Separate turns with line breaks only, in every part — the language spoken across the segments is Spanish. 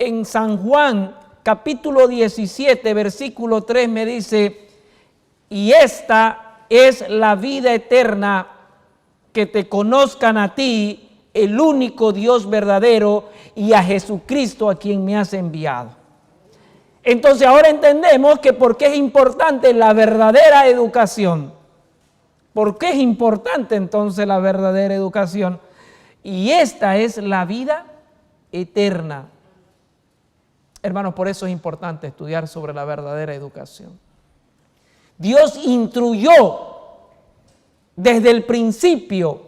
en San Juan, capítulo 17, versículo 3, me dice, y esta es la vida eterna, que te conozcan a ti, el único Dios verdadero, y a Jesucristo a quien me has enviado. Entonces ahora entendemos que por qué es importante la verdadera educación. ¿Por qué es importante entonces la verdadera educación? Y esta es la vida eterna. Hermanos, por eso es importante estudiar sobre la verdadera educación. Dios instruyó desde el principio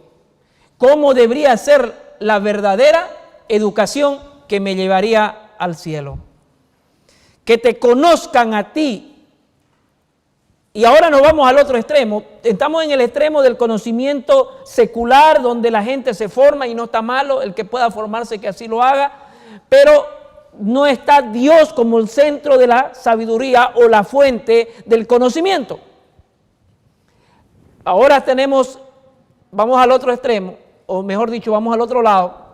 cómo debería ser la verdadera educación que me llevaría al cielo. Que te conozcan a ti. Y ahora nos vamos al otro extremo. Estamos en el extremo del conocimiento secular, donde la gente se forma y no está malo, el que pueda formarse que así lo haga, pero no está Dios como el centro de la sabiduría o la fuente del conocimiento. Ahora vamos al otro extremo, o mejor dicho, vamos al otro lado,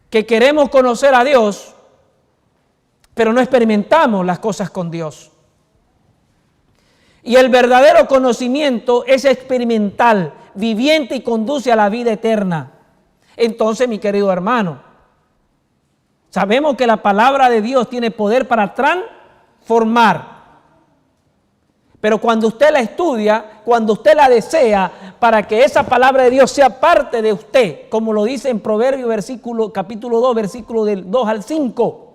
que queremos conocer a Dios, pero no experimentamos las cosas con Dios. Y el verdadero conocimiento es experimental, viviente y conduce a la vida eterna. Entonces, mi querido hermano, sabemos que la palabra de Dios tiene poder para transformar. Pero cuando usted la estudia, cuando usted la desea, para que esa palabra de Dios sea parte de usted, como lo dice en Proverbios capítulo 2, versículo del 2 al 5.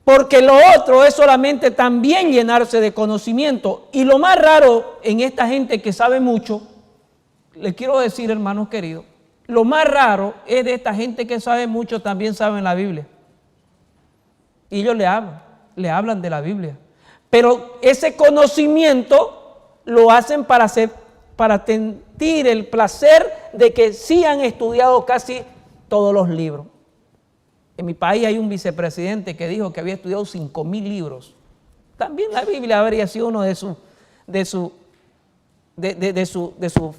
Porque lo otro es solamente también llenarse de conocimiento. Y lo más raro en esta gente que sabe mucho, les quiero decir, hermanos queridos, lo más raro es de esta gente que sabe mucho, también saben la Biblia. Y ellos le hablan de la Biblia. Pero ese conocimiento lo hacen para sentir el placer de que sí han estudiado casi todos los libros. En mi país hay un vicepresidente que dijo que había estudiado 5,000 libros. También la Biblia habría sido uno de su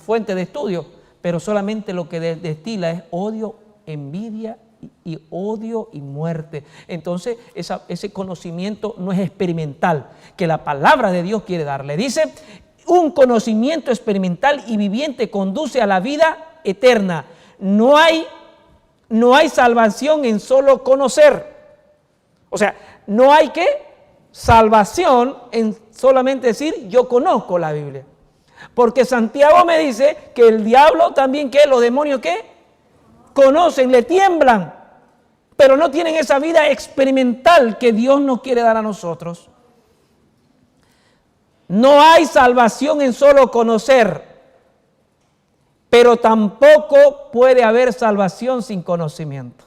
fuente de estudio, pero solamente lo que destila es odio, envidia y odio y muerte. Entonces ese conocimiento no es experimental, que la palabra de Dios quiere darle. Dice, un conocimiento experimental y viviente conduce a la vida eterna. No hay salvación en solo conocer. O sea, no hay salvación en solamente decir yo conozco la Biblia. Porque Santiago me dice que el diablo también, los demonios conocen, le tiemblan, pero no tienen esa vida experimental que Dios nos quiere dar a nosotros. No hay salvación en solo conocer, pero tampoco puede haber salvación sin conocimiento.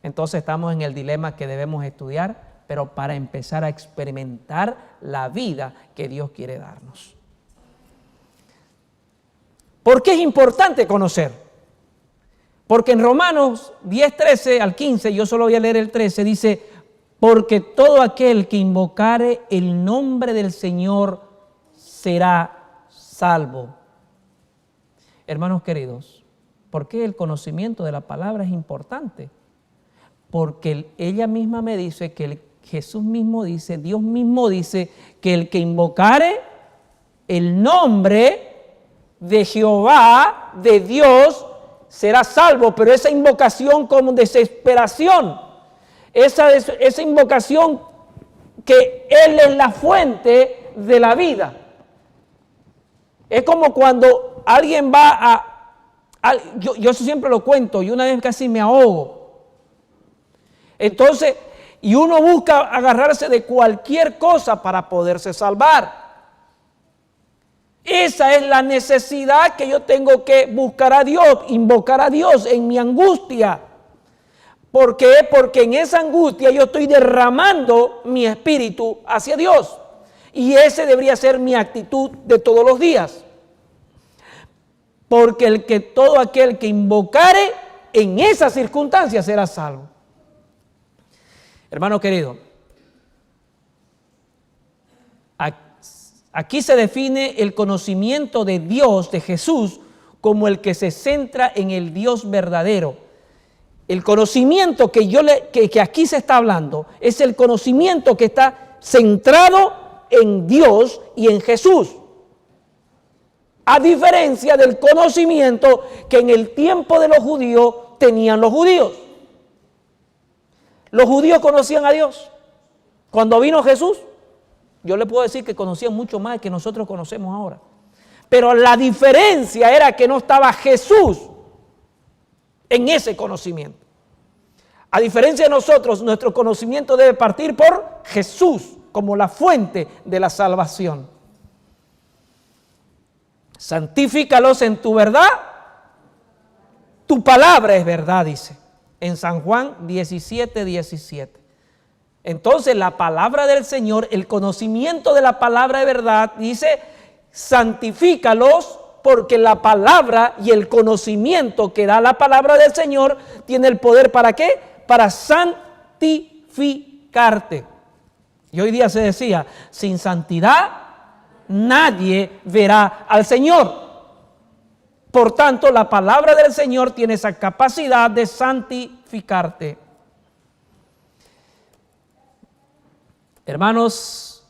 Entonces estamos en el dilema que debemos estudiar, pero para empezar a experimentar la vida que Dios quiere darnos. ¿Por qué es importante conocer? Porque en Romanos 10, 13 al 15, yo solo voy a leer el 13, dice, porque todo aquel que invocare el nombre del Señor será salvo. Hermanos queridos, ¿por qué el conocimiento de la palabra es importante? Porque ella misma me dice que Jesús mismo dice, Dios mismo dice que el que invocare el nombre de Jehová, de Dios, será salvo. Pero esa invocación como desesperación, esa invocación que Él es la fuente de la vida. Es como cuando alguien va yo siempre lo cuento, y una vez casi me ahogo. Entonces, y uno busca agarrarse de cualquier cosa para poderse salvar. Esa es la necesidad que yo tengo que buscar a Dios, invocar a Dios en mi angustia. ¿Por qué? Porque en esa angustia yo estoy derramando mi espíritu hacia Dios. Y ese debería ser mi actitud de todos los días. Porque todo aquel que invocare en esas circunstancias será salvo. Hermano querido, aquí se define el conocimiento de Dios, de Jesús, como el que se centra en el Dios verdadero. El conocimiento que aquí se está hablando es el conocimiento que está centrado en Dios y en Jesús. A diferencia del conocimiento que en el tiempo de los judíos tenían los judíos. Los judíos conocían a Dios. Cuando vino Jesús, yo le puedo decir que conocían mucho más que nosotros conocemos ahora. Pero la diferencia era que no estaba Jesús en ese conocimiento. A diferencia de nosotros, nuestro conocimiento debe partir por Jesús como la fuente de la salvación. Santifícalos en tu verdad. Tu palabra es verdad, dice en San Juan 17:17. Entonces la palabra del Señor, el conocimiento de la palabra de verdad, dice, santifícalos, porque la palabra y el conocimiento que da la palabra del Señor tiene el poder ¿para qué? Para santificarte. Y hoy día se decía, sin santidad nadie verá al Señor. Por tanto, la palabra del Señor tiene esa capacidad de santificarte. Hermanos,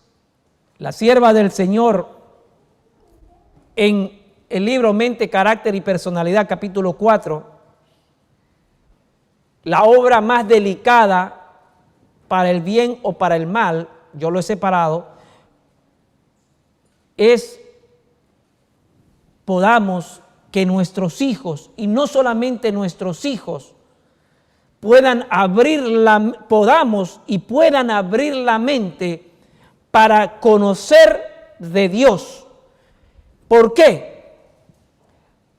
la sierva del Señor en el libro Mente, Carácter y Personalidad, capítulo 4, la obra más delicada para el bien o para el mal, yo lo he separado, es podamos que nuestros hijos, y no solamente nuestros hijos, puedan abrir puedan abrir la mente para conocer de Dios. ¿Por qué?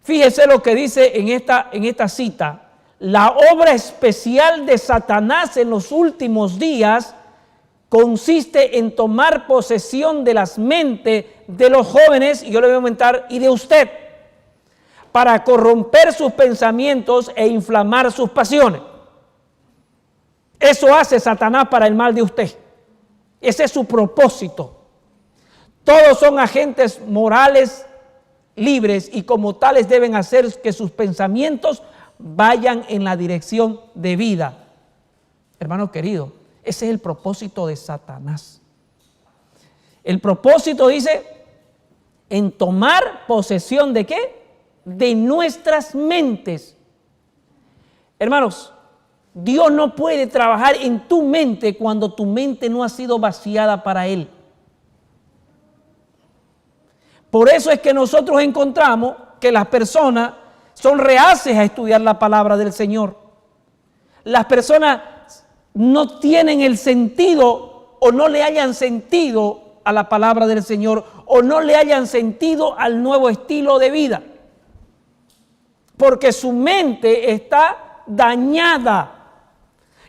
Fíjese lo que dice en esta cita. La obra especial de Satanás en los últimos días consiste en tomar posesión de las mentes de los jóvenes, y yo le voy a aumentar, y de usted, para corromper sus pensamientos e inflamar sus pasiones. Eso hace Satanás para el mal de usted. Ese es su propósito. Todos son agentes morales libres y como tales deben hacer que sus pensamientos vayan en la dirección de vida. Hermano querido, ese es el propósito de Satanás. El propósito dice en tomar posesión ¿de qué? De nuestras mentes. Hermanos, Dios no puede trabajar en tu mente cuando tu mente no ha sido vaciada para Él. Por eso es que nosotros encontramos que las personas son reacias a estudiar la palabra del Señor. Las personas no tienen el sentido o no le hayan sentido a la palabra del Señor o no le hayan sentido al nuevo estilo de vida. Porque su mente está dañada.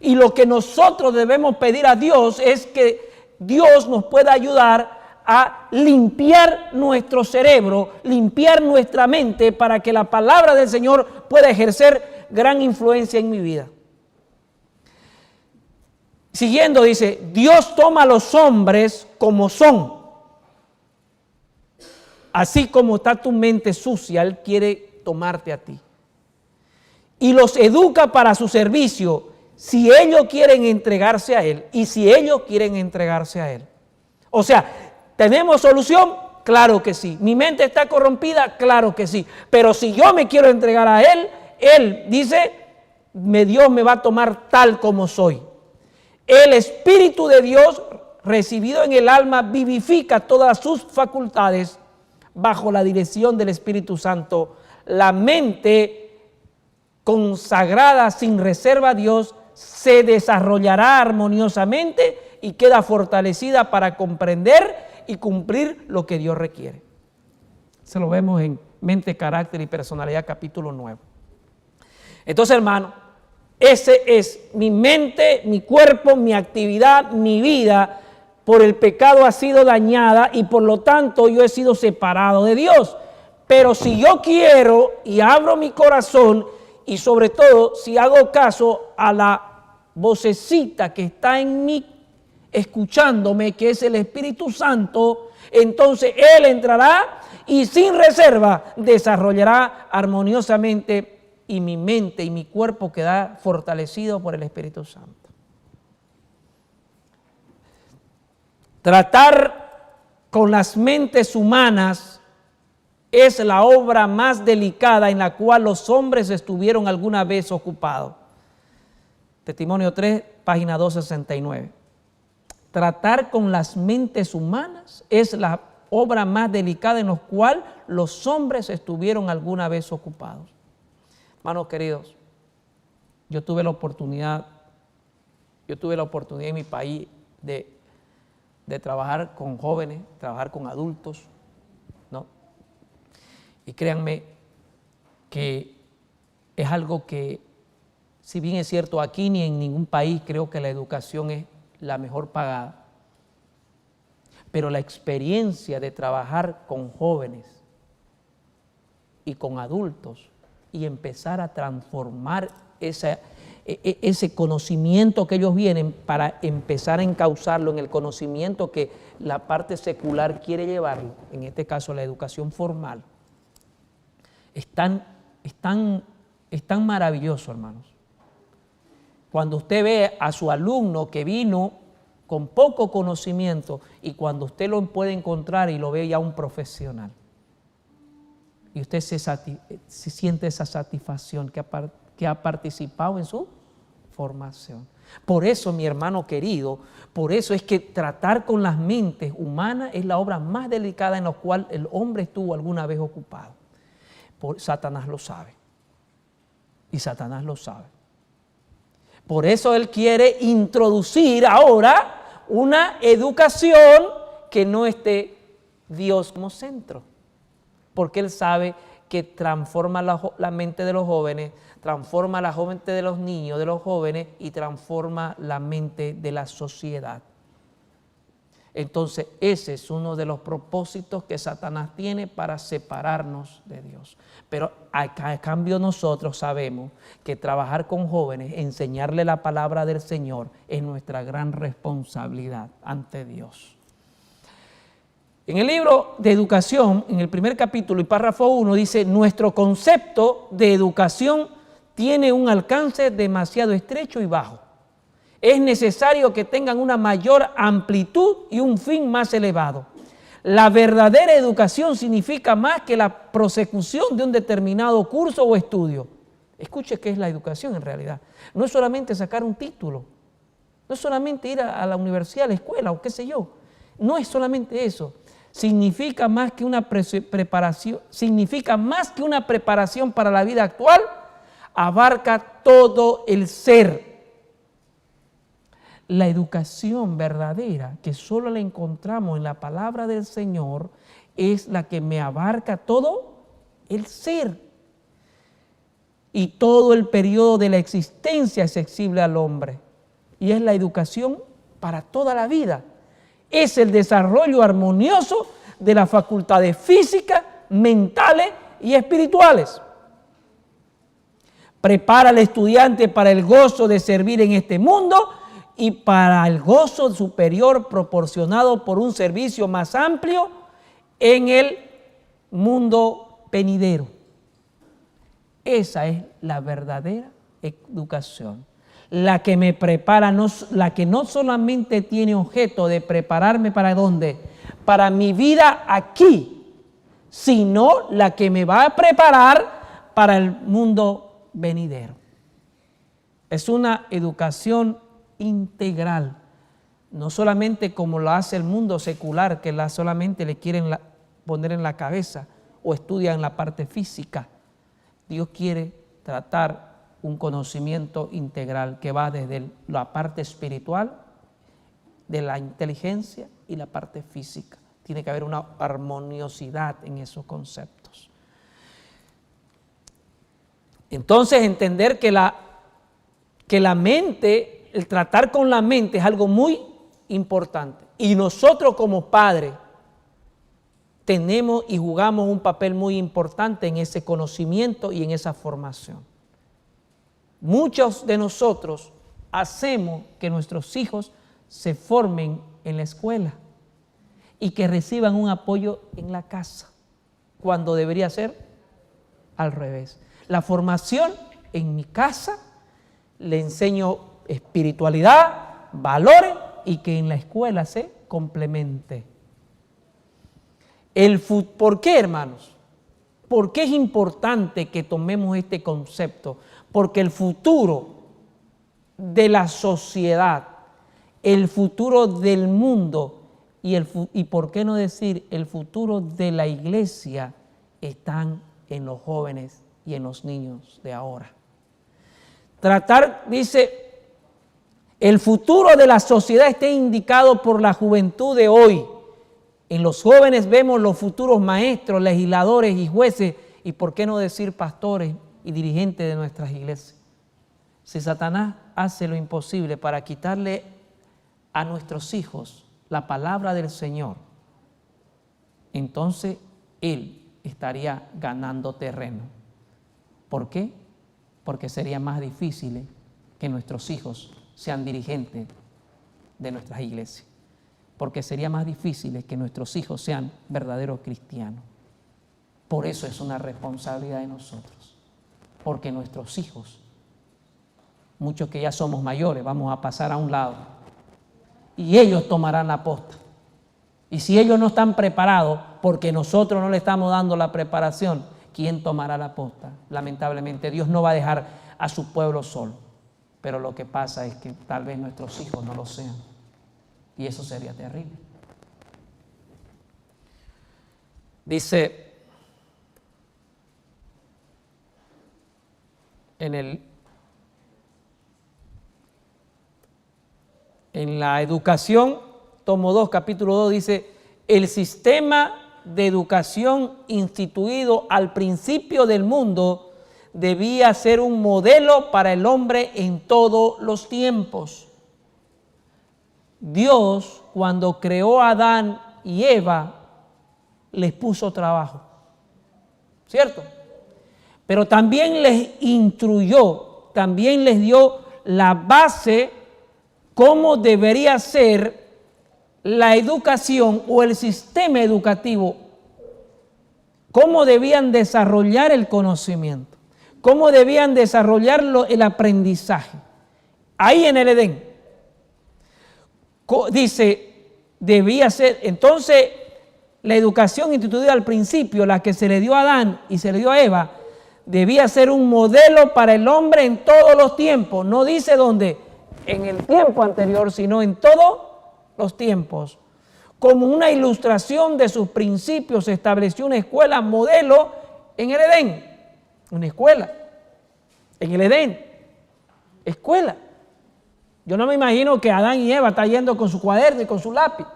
Y lo que nosotros debemos pedir a Dios es que Dios nos pueda ayudar a limpiar nuestro cerebro, limpiar nuestra mente para que la palabra del Señor pueda ejercer gran influencia en mi vida. Siguiendo dice, Dios toma a los hombres como son. Así como está tu mente sucia, Él quiere tomarte a ti. Y los educa para su servicio, si ellos quieren entregarse a Él y si ellos quieren entregarse a Él. O sea, ¿tenemos solución? Claro que sí. ¿Mi mente está corrompida? Claro que sí. Pero si yo me quiero entregar a Él, Él dice, Dios me va a tomar tal como soy. El Espíritu de Dios recibido en el alma vivifica todas sus facultades bajo la dirección del Espíritu Santo. La mente consagrada sin reserva a Dios se desarrollará armoniosamente y queda fortalecida para comprender y cumplir lo que Dios requiere. Se lo vemos en Mente, Carácter y Personalidad, capítulo 9. Entonces, hermano, ese es mi mente, mi cuerpo, mi actividad, mi vida. Por el pecado ha sido dañada y por lo tanto yo he sido separado de Dios. Pero si yo quiero y abro mi corazón y sobre todo si hago caso a la vocecita que está en mí escuchándome, que es el Espíritu Santo, entonces Él entrará y sin reserva desarrollará armoniosamente y mi mente y mi cuerpo quedará fortalecido por el Espíritu Santo. Tratar con las mentes humanas es la obra más delicada en la cual los hombres estuvieron alguna vez ocupados. Testimonio 3, página 269. Tratar con las mentes humanas es la obra más delicada en la cual los hombres estuvieron alguna vez ocupados. Hermanos queridos, yo tuve la oportunidad en mi país de trabajar con jóvenes, trabajar con adultos, ¿no? Y créanme que es algo que, si bien es cierto, aquí ni en ningún país creo que la educación es la mejor pagada, pero la experiencia de trabajar con jóvenes y con adultos y empezar a transformar ese conocimiento que ellos vienen para empezar a encauzarlo en el conocimiento que la parte secular quiere llevarlo, en este caso la educación formal, es tan maravilloso, hermanos. Cuando usted ve a su alumno que vino con poco conocimiento y cuando usted lo puede encontrar y lo ve ya un profesional, y usted se siente esa satisfacción que ha participado en su formación. Por eso, mi hermano querido, por eso es que tratar con las mentes humanas es la obra más delicada en la cual el hombre estuvo alguna vez ocupado. Satanás lo sabe. Y Satanás lo sabe. Por eso él quiere introducir ahora una educación que no esté Dios como centro. Porque él sabe que transforma la mente de los jóvenes, transforma la mente de los niños, de los jóvenes y transforma la mente de la sociedad. Entonces ese es uno de los propósitos que Satanás tiene para separarnos de Dios. Pero a cambio nosotros sabemos que trabajar con jóvenes, enseñarle la palabra del Señor es nuestra gran responsabilidad ante Dios. En el libro de educación, en el primer capítulo y párrafo 1 dice: nuestro concepto de educación tiene un alcance demasiado estrecho y bajo. Es necesario que tengan una mayor amplitud y un fin más elevado. La verdadera educación significa más que la prosecución de un determinado curso o estudio. Escuche qué es la educación en realidad. No es solamente sacar un título, no es solamente ir a la universidad, a la escuela o qué sé yo. No es solamente eso. Significa más que una preparación para la vida actual, abarca todo el ser. La educación verdadera, que solo la encontramos en la palabra del Señor, es la que me abarca todo el ser. Y todo el periodo de la existencia accesible al hombre. Y es la educación para toda la vida. Es el desarrollo armonioso de las facultades físicas, mentales y espirituales. Prepara al estudiante para el gozo de servir en este mundo y para el gozo superior proporcionado por un servicio más amplio en el mundo venidero. Esa es la verdadera educación. La que me prepara, la que no solamente tiene objeto de prepararme para ¿dónde? Para mi vida aquí, sino la que me va a preparar para el mundo venidero. Es una educación integral, no solamente como lo hace el mundo secular, que solamente le quieren poner en la cabeza o estudian la parte física. Dios quiere tratar un conocimiento integral que va desde la parte espiritual, de la inteligencia y la parte física. Tiene que haber una armoniosidad en esos conceptos. Entonces, entender que la mente, el tratar con la mente es algo muy importante. Y nosotros como padres tenemos y jugamos un papel muy importante en ese conocimiento y en esa formación. Muchos de nosotros hacemos que nuestros hijos se formen en la escuela y que reciban un apoyo en la casa. cuando debería ser al revés. La formación en mi casa, le enseño espiritualidad, valores y que en la escuela se complemente. ¿Por qué, hermanos? ¿Por qué es importante que tomemos este concepto? Porque el futuro de la sociedad, el futuro del mundo y por qué no decir el futuro de la iglesia están en los jóvenes y en los niños de ahora. Dice, el futuro de la sociedad está indicado por la juventud de hoy. En los jóvenes vemos los futuros maestros, legisladores y jueces, y por qué no decir pastores y dirigentes de nuestras iglesias. Si Satanás hace lo imposible para quitarle a nuestros hijos la palabra del Señor, entonces él estaría ganando terreno. ¿Por qué? Porque sería más difícil que nuestros hijos sean dirigentes de nuestras iglesias. Porque sería más difícil que nuestros hijos sean verdaderos cristianos. Por eso es una responsabilidad de nosotros. Porque nuestros hijos, muchos que ya somos mayores, vamos a pasar a un lado. Y ellos tomarán la posta. Y si ellos no están preparados, porque nosotros no le estamos dando la preparación, ¿quién tomará la posta? Lamentablemente, Dios no va a dejar a su pueblo solo. Pero lo que pasa es que tal vez nuestros hijos no lo sean. Y eso sería terrible. Dice en la educación, tomo 2, capítulo 2, dice, el sistema de educación instituido al principio del mundo debía ser un modelo para el hombre en todos los tiempos. Dios, cuando creó a Adán y Eva, les puso trabajo, ¿cierto? Pero también les instruyó, también les dio la base, cómo debería ser la educación o el sistema educativo, cómo debían desarrollar el conocimiento, cómo debían desarrollar el aprendizaje. Ahí en el Edén. Dice, debía ser, entonces la educación instituida al principio, la que se le dio a Adán y se le dio a Eva, debía ser un modelo para el hombre en todos los tiempos. No dice dónde, en el tiempo anterior, sino en todos los tiempos. Como una ilustración de sus principios, se estableció una escuela modelo en el Edén. Una escuela en el Edén. Escuela. Yo no me imagino que Adán y Eva están yendo con su cuaderno y con su lápiz.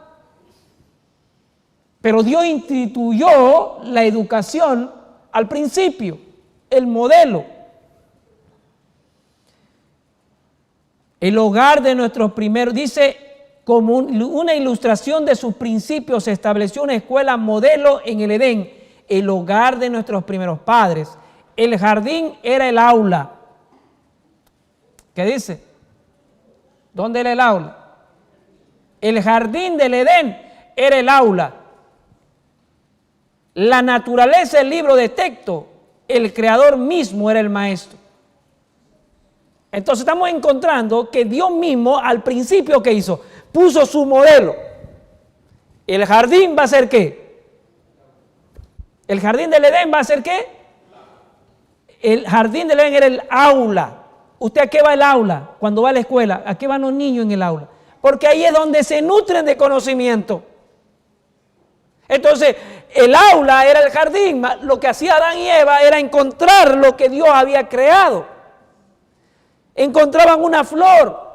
Pero Dios instituyó la educación al principio, el modelo. El hogar de nuestros primeros, dice, como una ilustración de sus principios, se estableció una escuela modelo en el Edén, el hogar de nuestros primeros padres. El jardín era el aula. ¿Qué dice? ¿Dónde era el aula? El jardín del Edén era el aula. La naturaleza, el libro de texto, el creador mismo era el maestro. Entonces estamos encontrando que Dios mismo al principio, ¿qué hizo? Puso su modelo. ¿El jardín va a ser qué? ¿El jardín del Edén va a ser qué? El jardín del Edén era el aula. ¿Usted a qué va el aula cuando va a la escuela? ¿A qué van los niños en el aula? Porque ahí es donde se nutren de conocimiento. Entonces, el aula era el jardín. Lo que hacía Adán y Eva era encontrar lo que Dios había creado. Encontraban una flor.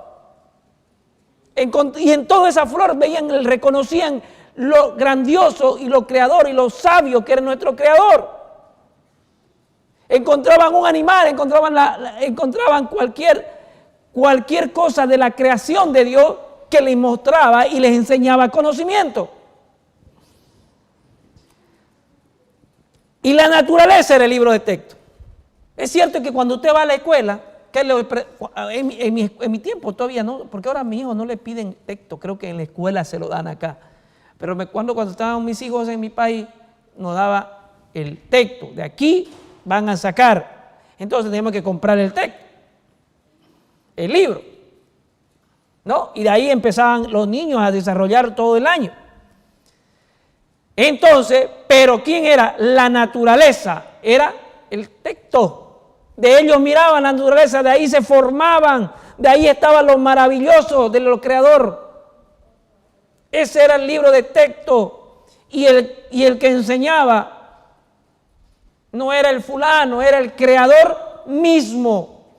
Y en toda esa flor reconocían lo grandioso y lo creador y lo sabio que era nuestro creador. Encontraban un animal, encontraban cualquier cosa de la creación de Dios que les mostraba y les enseñaba conocimiento. Y la naturaleza era el libro de texto. Es cierto que cuando usted va a la escuela, en mi tiempo todavía no, porque ahora a mis hijos no le piden texto, creo que en la escuela se lo dan acá. Pero cuando estaban mis hijos en mi país, nos daba el texto. De aquí van a sacar. Entonces tenemos que comprar el texto, el libro, ¿no? Y de ahí empezaban los niños a desarrollar todo el año. Entonces, pero ¿quién era? La naturaleza, era el texto. De ellos miraban la naturaleza, de ahí se formaban, de ahí estaba lo maravilloso de lo creador. Ese era el libro de texto. Y el que enseñaba no era el fulano, era el creador mismo.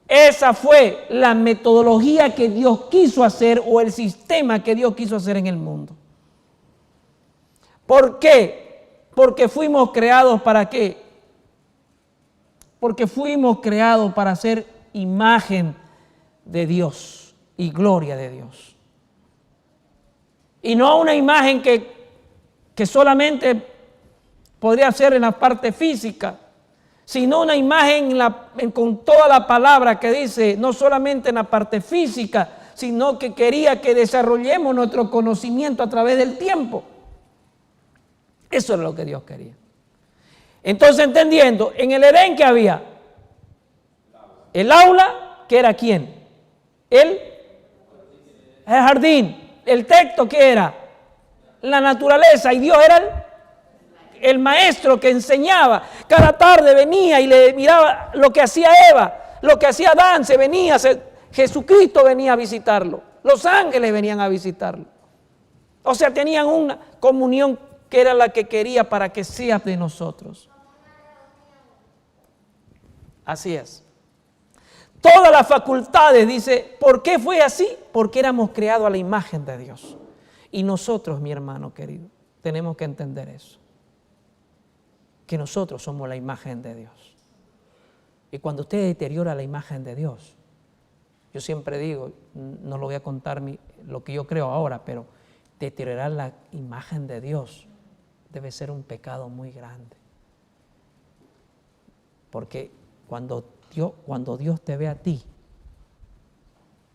Esa fue la metodología que Dios quiso hacer, o el sistema que Dios quiso hacer en el mundo. ¿Por qué? Porque fuimos creados ¿para qué? Porque fuimos creados para ser imagen de Dios y gloria de Dios. Y no una imagen que solamente podría ser en la parte física, sino una imagen con toda la palabra que dice, no solamente en la parte física, sino que quería que desarrollemos nuestro conocimiento a través del tiempo. Eso es lo que Dios quería. Entonces, entendiendo, en el Edén, ¿qué había? El aula, ¿que era quién? El jardín. El texto, ¿qué era? La naturaleza. Y Dios era el maestro que enseñaba. Cada tarde venía y le miraba lo que hacía Eva, lo que hacía Adán. Jesucristo venía a visitarlo. Los ángeles venían a visitarlo. O sea, tenían una comunión que era la que quería para que sea de nosotros. Así es. Todas las facultades, dice, ¿por qué fue así? Porque éramos creados a la imagen de Dios. Y nosotros, mi hermano querido, tenemos que entender eso. Que nosotros somos la imagen de Dios. Y cuando usted deteriora la imagen de Dios, yo siempre digo, no lo voy a contar lo que yo creo ahora, pero deteriorar la imagen de Dios debe ser un pecado muy grande. Porque cuando Dios te ve a ti,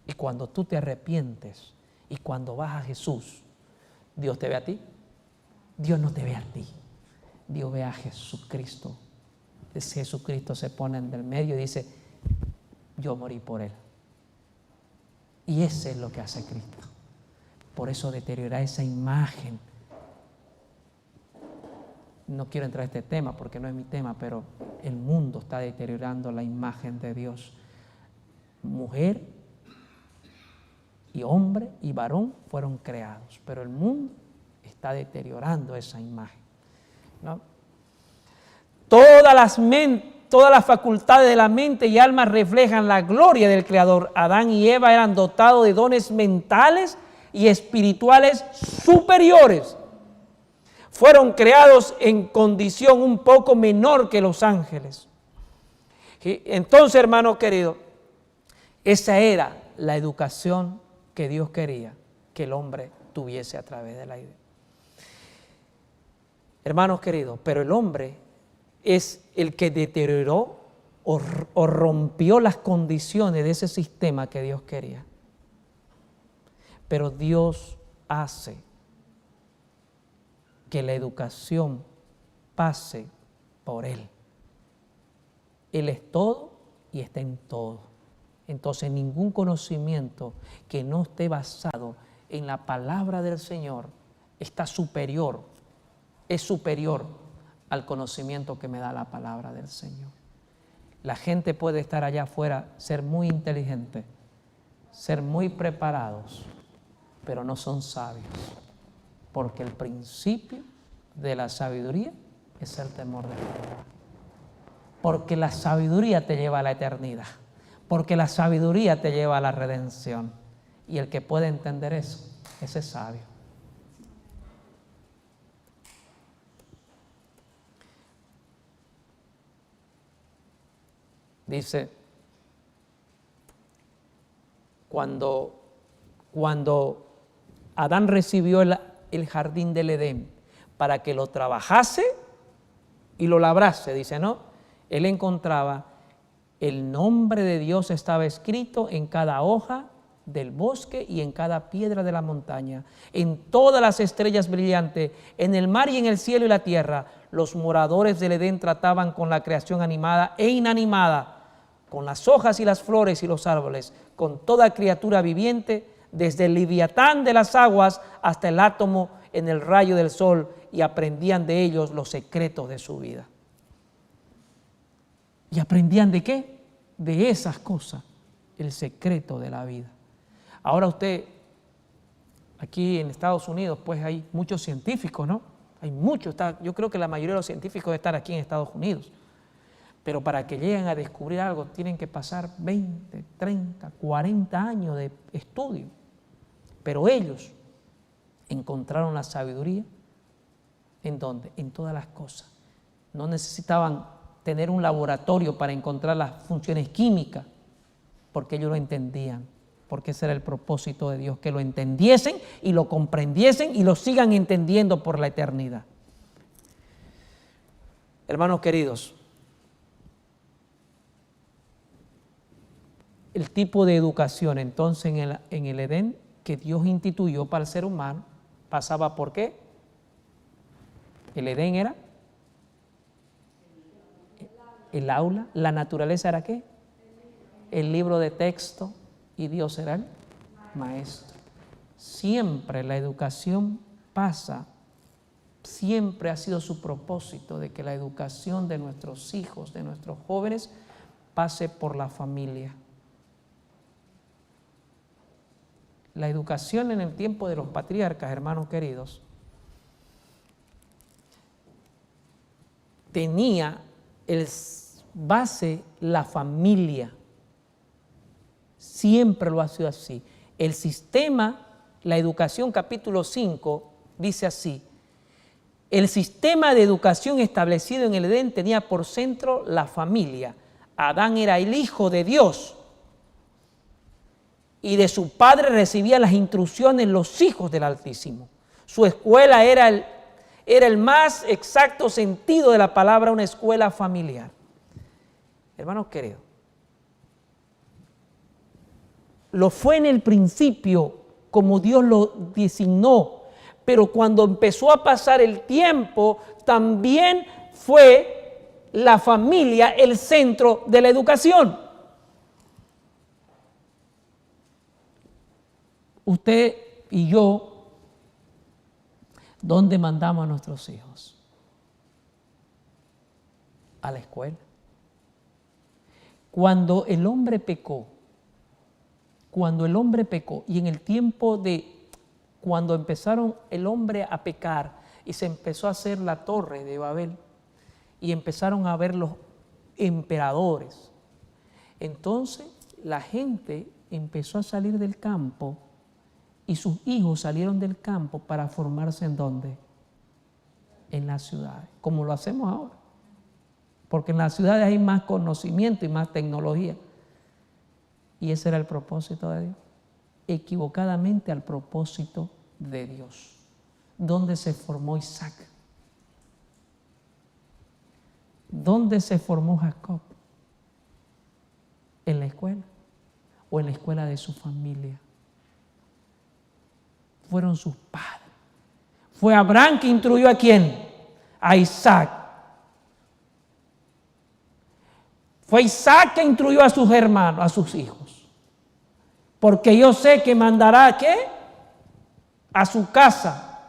y cuando tú te arrepientes, y cuando vas a Jesús, ¿Dios te ve a ti? Dios no te ve a ti. Dios ve a Jesucristo. Jesucristo se pone en el medio y dice, yo morí por él. Y eso es lo que hace Cristo. Por eso deteriora esa imagen. No quiero entrar a este tema porque no es mi tema, pero el mundo está deteriorando la imagen de Dios. Mujer y hombre y varón fueron creados, pero el mundo está deteriorando esa imagen, ¿no? Todas las facultades de la mente y alma reflejan la gloria del Creador. Adán y Eva eran dotados de dones mentales y espirituales superiores. Fueron creados en condición un poco menor que los ángeles. Entonces, hermano querido, esa era la educación que Dios quería que el hombre tuviese a través de la idea. Hermanos queridos, pero el hombre es el que deterioró o rompió las condiciones de ese sistema que Dios quería. Pero Dios hace que la educación pase por Él. Él es todo y está en todo. Entonces, ningún conocimiento que no esté basado en la palabra del Señor es superior al conocimiento que me da la palabra del Señor. La gente puede estar allá afuera, ser muy inteligente, ser muy preparados, pero no son sabios. Porque el principio de la sabiduría es el temor de Jehová. Porque la sabiduría te lleva a la eternidad. Porque la sabiduría te lleva a la redención. Y el que puede entender eso, ese es sabio. Dice, cuando Adán recibió el jardín del Edén para que lo trabajase y lo labrase, dice, ¿no? Él encontraba el nombre de Dios estaba escrito en cada hoja del bosque y en cada piedra de la montaña, en todas las estrellas brillantes, en el mar y en el cielo y la tierra. Los moradores del Edén trataban con la creación animada e inanimada, con las hojas y las flores y los árboles, con toda criatura viviente, desde el leviatán de las aguas hasta el átomo en el rayo del sol, y aprendían de ellos los secretos de su vida. ¿Y aprendían de qué? De esas cosas, el secreto de la vida. Ahora usted, aquí en Estados Unidos, pues hay muchos científicos, ¿no? Hay muchos, yo creo que la mayoría de los científicos están aquí en Estados Unidos. Pero para que lleguen a descubrir algo tienen que pasar 20, 30, 40 años de estudio. Pero ellos encontraron la sabiduría. ¿En dónde? En todas las cosas. No necesitaban tener un laboratorio para encontrar las funciones químicas, porque ellos lo entendían, porque ese era el propósito de Dios, que lo entendiesen y lo comprendiesen y lo sigan entendiendo por la eternidad. Hermanos queridos, el tipo de educación entonces en el Edén que Dios instituyó para el ser humano pasaba por qué. El Edén era el aula, la naturaleza era qué, el libro de texto, y Dios era el maestro. Siempre la educación pasa, siempre ha sido su propósito de que la educación de nuestros hijos, de nuestros jóvenes, pase por la familia. La educación en el tiempo de los patriarcas, hermanos queridos, tenía el base la familia. Siempre lo ha sido así. El sistema, la educación capítulo 5, dice así: el sistema de educación establecido en el Edén tenía por centro la familia. Adán era el hijo de Dios y de su padre recibía las instrucciones los hijos del Altísimo. Su escuela era el más exacto sentido de la palabra, una escuela familiar. Hermanos queridos, lo fue en el principio como Dios lo designó, pero cuando empezó a pasar el tiempo, también fue la familia el centro de la educación. Usted y yo, ¿dónde mandamos a nuestros hijos? A la escuela. Cuando el hombre pecó, y en el tiempo de cuando empezaron el hombre a pecar y se empezó a hacer la torre de Babel y empezaron a ver los emperadores, entonces la gente empezó a salir del campo y sus hijos salieron del campo para formarse ¿en dónde? En las ciudades, como lo hacemos ahora. Porque en las ciudades hay más conocimiento y más tecnología. Y ese era el propósito de Dios. Equivocadamente al propósito de Dios. ¿Dónde se formó Isaac? ¿Dónde se formó Jacob? ¿En la escuela? ¿O en la escuela de su familia? Fueron sus padres. Fue Abraham que instruyó ¿a quién? A Isaac. Fue Isaac que instruyó a sus hermanos, a sus hijos. Porque yo sé que mandará ¿a qué? A su casa.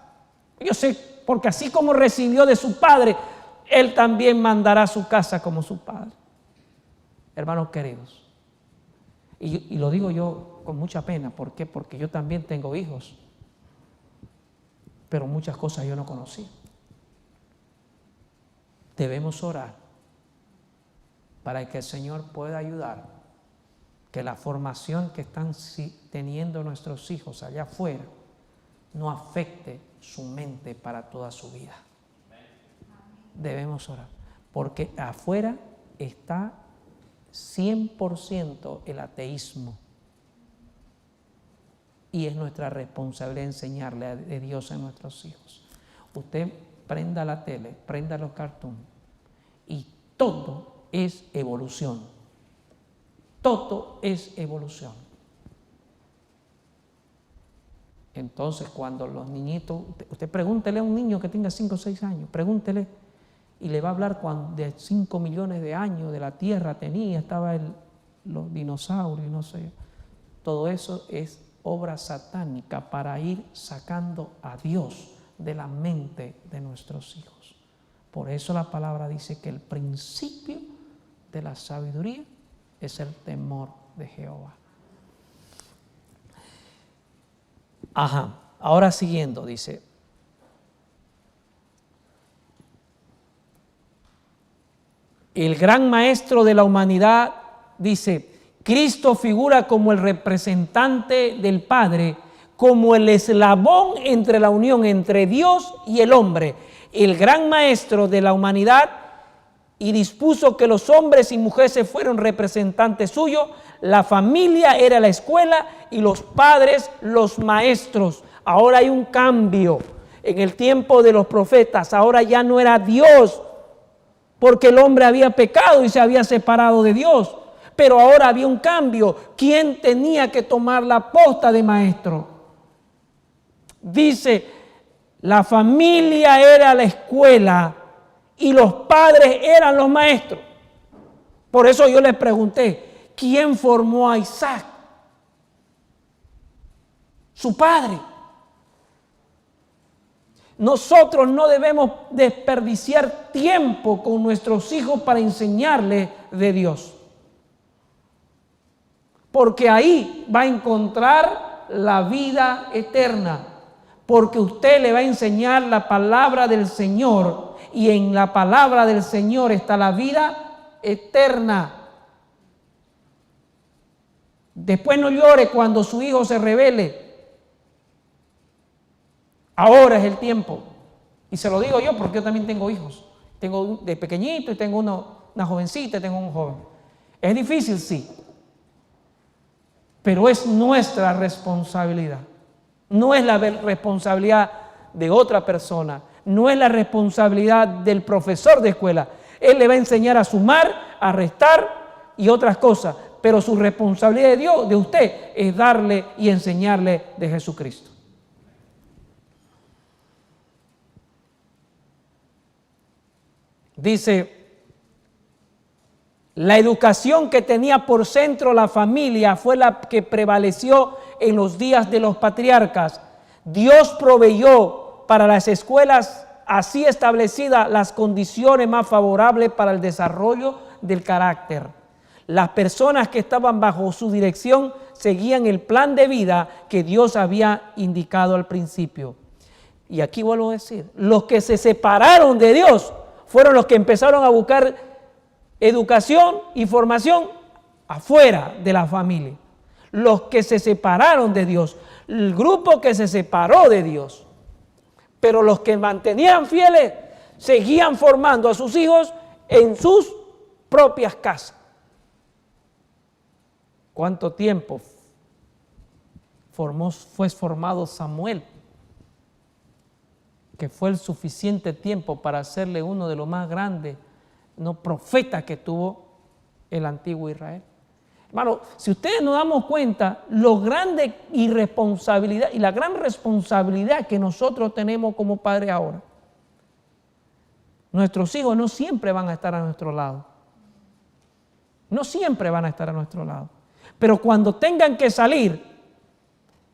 Yo sé, porque así como recibió de su padre, él también mandará a su casa como su padre. Hermanos queridos. Y lo digo yo con mucha pena. ¿Por qué? Porque yo también tengo hijos. Pero muchas cosas yo no conocí. Debemos orar para que el Señor pueda ayudar, que la formación que están teniendo nuestros hijos allá afuera no afecte su mente para toda su vida. Debemos orar, porque afuera está 100% el ateísmo. Y es nuestra responsabilidad enseñarle de Dios a nuestros hijos. Usted prenda la tele, prenda los cartoons y todo es evolución. Todo es evolución. Entonces, cuando los niñitos, usted pregúntele a un niño que tenga 5 o 6 años, pregúntele, y le va a hablar de 5 millones de años de la Tierra estaban los dinosaurios, no sé. Todo eso es obra satánica para ir sacando a Dios de la mente de nuestros hijos. Por eso la palabra dice que el principio de la sabiduría es el temor de Jehová. Ahora siguiendo, dice: el gran maestro de la humanidad, dice, Cristo figura como el representante del Padre, como el eslabón entre la unión entre Dios y el hombre, el gran maestro de la humanidad, y dispuso que los hombres y mujeres fueran representantes suyos. La familia era la escuela y los padres los maestros. Ahora hay un cambio. En el tiempo de los profetas, ahora ya no era Dios, porque el hombre había pecado y se había separado de Dios. Pero ahora había un cambio. ¿Quién tenía que tomar la posta de maestro? Dice, la familia era la escuela y los padres eran los maestros. Por eso yo les pregunté, ¿quién formó a Isaac? Su padre. Nosotros no debemos desperdiciar tiempo con nuestros hijos para enseñarles de Dios, porque ahí va a encontrar la vida eterna, porque usted le va a enseñar la palabra del Señor, y en la palabra del Señor está la vida eterna. Después no llore cuando su hijo se rebele. Ahora es el tiempo. Y se lo digo yo porque yo también tengo hijos. Tengo de pequeñito y tengo una jovencita y tengo un joven. Es difícil, sí. Pero es nuestra responsabilidad. No es la responsabilidad de otra persona. No es la responsabilidad del profesor de escuela. Él le va a enseñar a sumar, a restar y otras cosas. Pero su responsabilidad de Dios, de usted, es darle y enseñarle de Jesucristo. Dice, la educación que tenía por centro la familia fue la que prevaleció en los días de los patriarcas. Dios proveyó para las escuelas así establecidas las condiciones más favorables para el desarrollo del carácter. Las personas que estaban bajo su dirección seguían el plan de vida que Dios había indicado al principio. Y aquí vuelvo a decir, los que se separaron de Dios fueron los que empezaron a buscar educación y formación afuera de la familia. Los que se separaron de Dios, el grupo que se separó de Dios. Pero los que mantenían fieles seguían formando a sus hijos en sus propias casas. ¿Cuánto tiempo fue formado Samuel? Que fue el suficiente tiempo para hacerle uno de los más grandes profetas que tuvo el antiguo Israel. Hermano, si ustedes nos damos cuenta, lo grande irresponsabilidad y la gran responsabilidad que nosotros tenemos como padres ahora, nuestros hijos no siempre van a estar a nuestro lado. No siempre van a estar a nuestro lado. Pero cuando tengan que salir,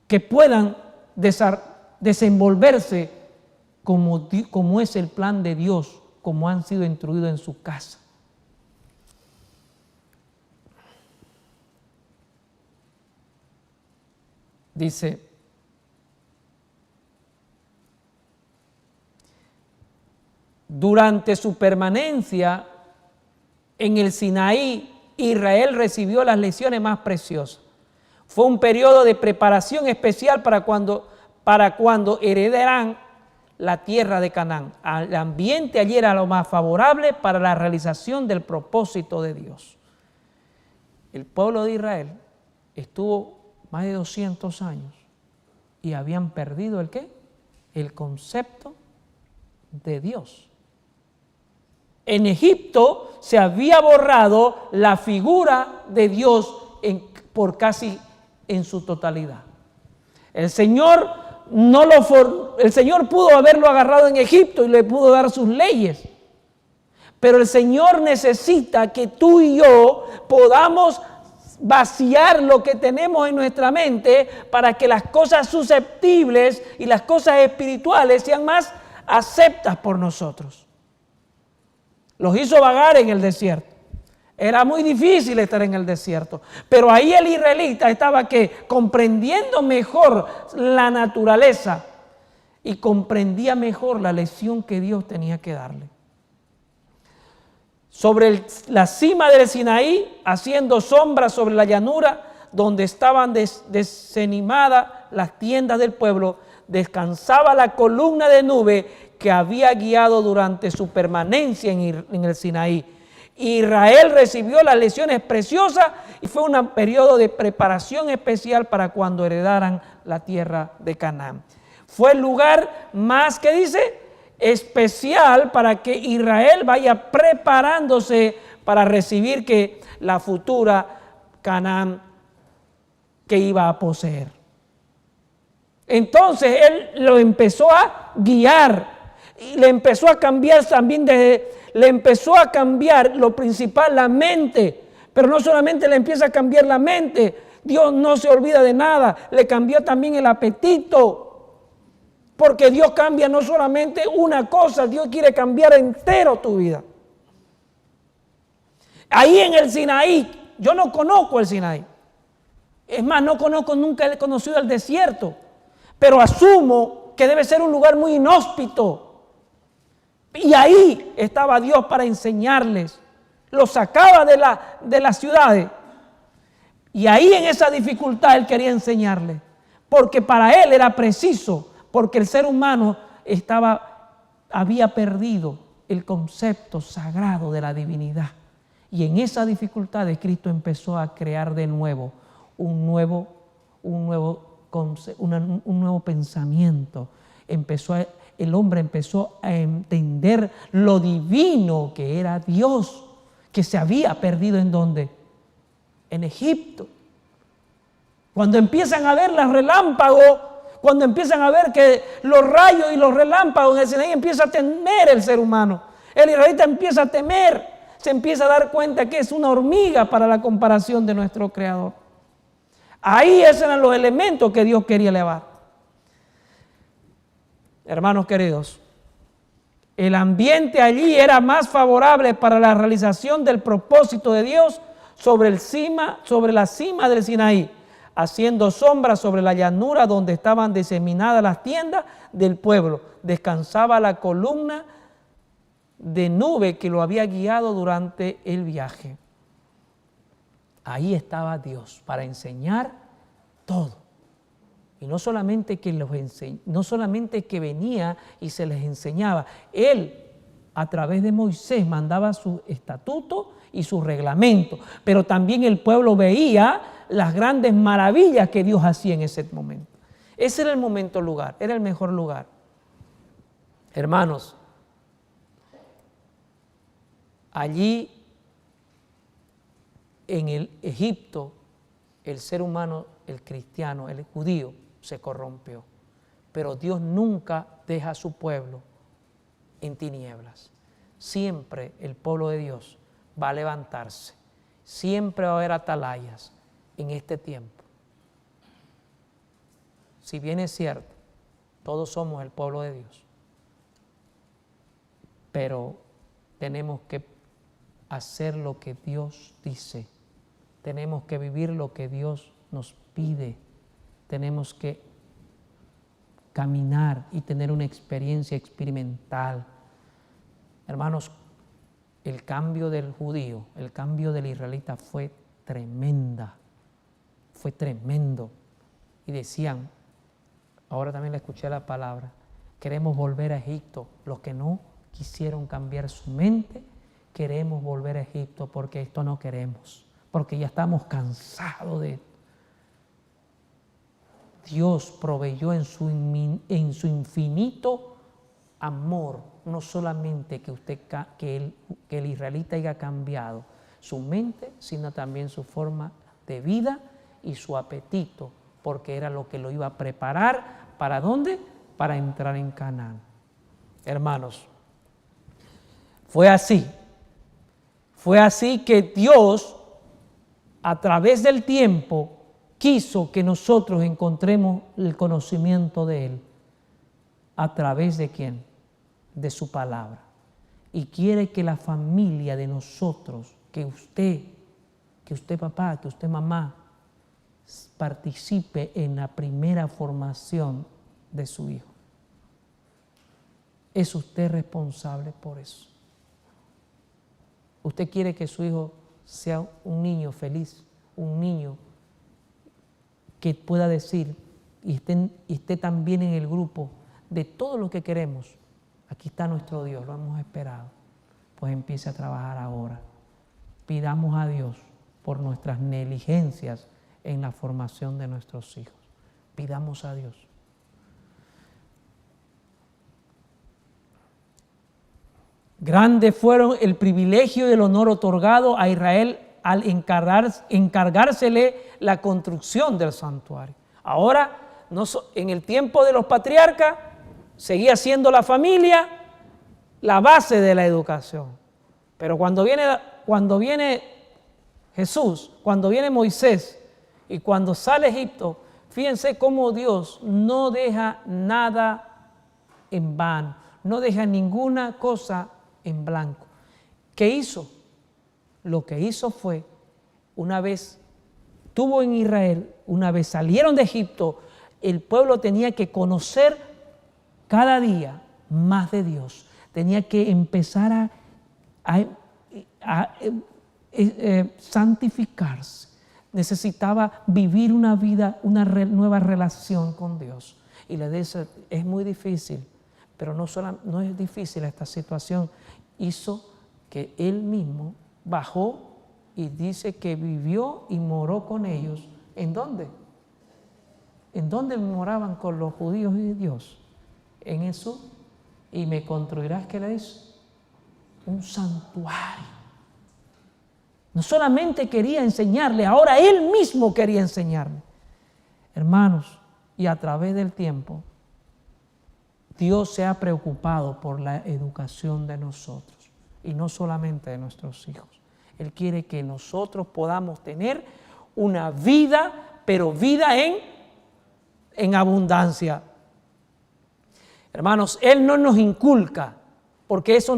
que puedan desenvolverse como es el plan de Dios, como han sido instruidos en su casa. Dice, durante su permanencia en el Sinaí, Israel recibió las lecciones más preciosas. Fue un periodo de preparación especial para cuando heredarán la tierra de Canaán. El ambiente allí era lo más favorable para la realización del propósito de Dios. El pueblo de Israel estuvo más de 200 años y habían perdido ¿el qué? El concepto de Dios. En Egipto se había borrado la figura de Dios por casi en su totalidad. El Señor el Señor pudo haberlo agarrado en Egipto y le pudo dar sus leyes. Pero el Señor necesita que tú y yo podamos vaciar lo que tenemos en nuestra mente para que las cosas susceptibles y las cosas espirituales sean más aceptas por nosotros. Los hizo vagar en el desierto. Era muy difícil estar en el desierto, pero ahí el israelita estaba comprendiendo mejor la naturaleza y comprendía mejor la lección que Dios tenía que darle. Sobre la cima del Sinaí, haciendo sombra sobre la llanura, donde estaban desanimadas las tiendas del pueblo, descansaba la columna de nube que había guiado durante su permanencia en el Sinaí. Israel recibió las lecciones preciosas y fue un periodo de preparación especial para cuando heredaran la tierra de Canaán. Fue el lugar más, ¿qué dice?, especial para que Israel vaya preparándose para recibir la futura Canaán que iba a poseer. Entonces él lo empezó a guiar y le empezó a cambiar también, le empezó a cambiar lo principal, la mente. Pero no solamente le empieza a cambiar la mente, Dios no se olvida de nada, le cambió también el apetito. Porque Dios cambia no solamente una cosa, Dios quiere cambiar entero tu vida. Ahí en el Sinaí, yo no conozco el Sinaí. Es más, nunca he conocido el desierto. Pero asumo que debe ser un lugar muy inhóspito. Y ahí estaba Dios para enseñarles. Los sacaba de las ciudades. Y ahí en esa dificultad Él quería enseñarles. Porque para Él era preciso. Porque el ser humano había perdido el concepto sagrado de la divinidad. Y en esa dificultad Cristo empezó a crear de nuevo un nuevo pensamiento. El hombre empezó a entender lo divino que era Dios, que se había perdido ¿en dónde? En Egipto. Cuando empiezan a ver los relámpagos, cuando empiezan a ver que los rayos y los relámpagos en el Sinaí, empieza a temer el ser humano. El israelita empieza a temer, se empieza a dar cuenta que es una hormiga para la comparación de nuestro Creador. Ahí esos eran los elementos que Dios quería elevar. Hermanos queridos, el ambiente allí era más favorable para la realización del propósito de Dios sobre la cima del Sinaí, haciendo sombra sobre la llanura donde estaban diseminadas las tiendas del pueblo. Descansaba la columna de nube que lo había guiado durante el viaje. Ahí estaba Dios para enseñar todo. Y no solamente que venía y se les enseñaba. Él, a través de Moisés, mandaba su estatuto y su reglamento. Pero también el pueblo veía las grandes maravillas que Dios hacía en ese momento. Ese era el lugar, era el mejor lugar. Hermanos, allí en el Egipto, el ser humano, el cristiano, el judío, se corrompió. Pero Dios nunca deja a su pueblo en tinieblas. Siempre el pueblo de Dios va a levantarse. Siempre va a haber atalayas en este tiempo. Si bien es cierto, todos somos el pueblo de Dios, pero tenemos que hacer lo que Dios dice. Tenemos que vivir lo que Dios nos pide. Tenemos que caminar y tener una experiencia experimental. Hermanos, el cambio del judío, el cambio del israelita fue tremendo. Y decían, ahora también le escuché la palabra, queremos volver a Egipto. Los que no quisieron cambiar su mente, queremos volver a Egipto porque esto no queremos, porque ya estamos cansados de esto. Dios proveyó en su infinito amor, no solamente que el israelita haya cambiado su mente, sino también su forma de vida y su apetito, porque era lo que lo iba a preparar ¿Para dónde? Para entrar en Canaán. Hermanos, fue así que Dios, a través del tiempo, quiso que nosotros encontremos el conocimiento de Él. ¿A través de quién? De su palabra. Y quiere que la familia de nosotros, que usted papá, que usted mamá, participe en la primera formación de su hijo. ¿Es usted responsable por eso? ¿Usted quiere que su hijo sea un niño feliz, un niño que pueda decir y esté también en el grupo de todo lo que queremos? Aquí está nuestro Dios, lo hemos esperado. Pues empiece a trabajar ahora. Pidamos a Dios por nuestras negligencias en la formación de nuestros hijos. Pidamos a Dios. Grandes fueron el privilegio y el honor otorgado a Israel al encargársele la construcción del santuario. Ahora, en el tiempo de los patriarcas, seguía siendo la familia la base de la educación. Pero cuando viene Jesús, cuando viene Moisés y cuando sale Egipto, fíjense cómo Dios no deja nada en vano, no deja ninguna cosa en blanco. ¿Qué hizo? Lo que hizo fue, una vez tuvo en Israel, una vez salieron de Egipto, el pueblo tenía que conocer cada día más de Dios. Tenía que empezar a santificarse. Necesitaba vivir una vida, nueva relación con Dios. Y le dice, es muy difícil, pero no es difícil esta situación. Hizo que Él mismo bajó y dice que vivió y moró con ellos. ¿En dónde? ¿En dónde moraban con los judíos y Dios? En eso. Y me construirás, ¿qué le dice? Un santuario. No solamente quería enseñarle, ahora Él mismo quería enseñarme. Hermanos, y a través del tiempo, Dios se ha preocupado por la educación de nosotros. Y no solamente de nuestros hijos. Él quiere que nosotros podamos tener una vida, pero vida en abundancia. Hermanos, Él no nos inculca, porque eso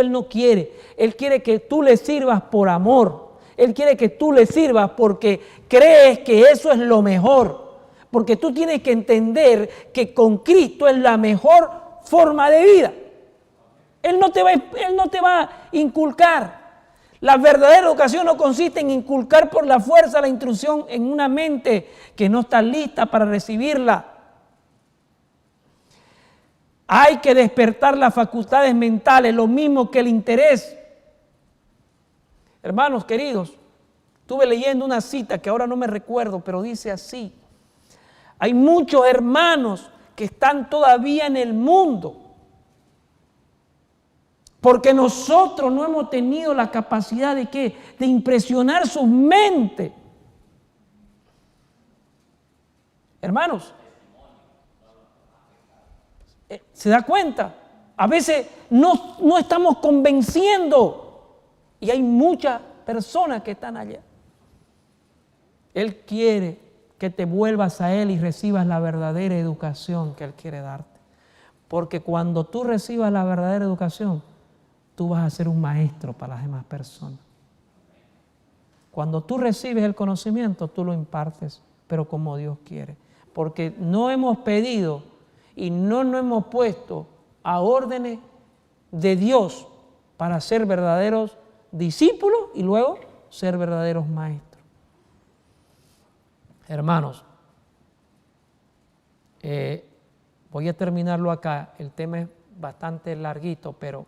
Él no quiere. Él quiere que tú le sirvas por amor. Él quiere que tú le sirvas porque crees que eso es lo mejor. Porque tú tienes que entender que con Cristo es la mejor forma de vida. Él no te va a inculcar. La verdadera educación no consiste en inculcar por la fuerza la instrucción en una mente que no está lista para recibirla. Hay que despertar las facultades mentales, lo mismo que el interés. Hermanos queridos, estuve leyendo una cita que ahora no me recuerdo, pero dice así. Hay muchos hermanos que están todavía en el mundo porque nosotros no hemos tenido la capacidad de ¿qué? De impresionar sus mentes. Hermanos, ¿se da cuenta? A veces no estamos convenciendo y hay muchas personas que están allá. Él quiere que te vuelvas a Él y recibas la verdadera educación que Él quiere darte. Porque cuando tú recibas la verdadera educación, tú vas a ser un maestro para las demás personas. Cuando tú recibes el conocimiento, tú lo impartes, pero como Dios quiere. Porque no hemos pedido y no nos hemos puesto a órdenes de Dios para ser verdaderos discípulos y luego ser verdaderos maestros. Hermanos, voy a terminarlo acá. El tema es bastante larguito, pero